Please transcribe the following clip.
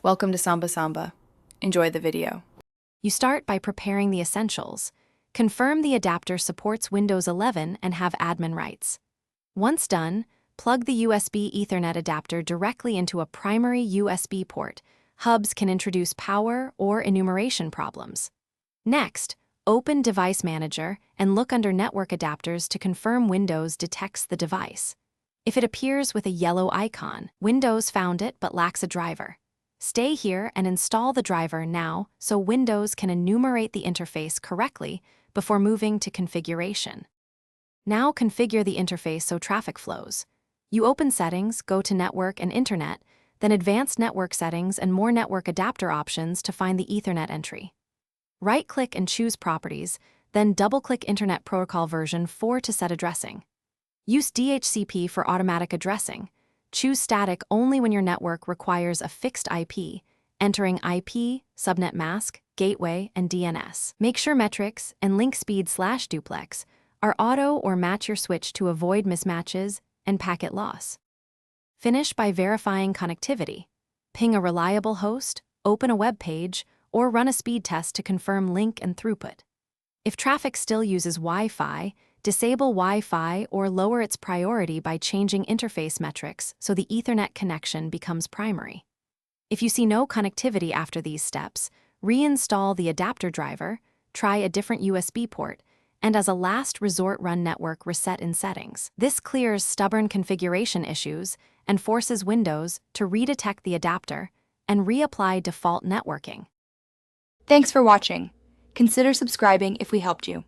Welcome to Samba Samba. Enjoy the video. You start by preparing the essentials. Confirm the adapter supports Windows 11 and have admin rights. Once done, plug the USB Ethernet adapter directly into a primary USB port. Hubs can introduce power or enumeration problems. Next, open Device Manager and look under Network Adapters to confirm Windows detects the device. If it appears with a yellow icon, Windows found it but lacks a driver. Stay here and install the driver now so Windows can enumerate the interface correctly before moving to configuration. Now configure the interface so traffic flows. You open Settings, go to Network and Internet, then Advanced Network Settings and more network adapter options to find the Ethernet entry. Right-click and choose Properties, then double-click Internet Protocol version 4 to set addressing. Use DHCP for automatic addressing. Choose static only when your network requires a fixed IP, entering IP, subnet mask, gateway, and DNS. Make sure metrics and link speed/duplex are auto or match your switch to avoid mismatches and packet loss. Finish by verifying connectivity. Ping a reliable host, open a web page, or run a speed test to confirm link and throughput. If traffic still uses Wi-Fi, disable Wi-Fi or lower its priority by changing interface metrics so the Ethernet connection becomes primary. If you see no connectivity after these steps, reinstall the adapter driver, try a different USB port, and as a last resort run network reset in settings. This clears stubborn configuration issues and forces Windows to redetect the adapter and reapply default networking. Thanks for watching. Consider subscribing if we helped you.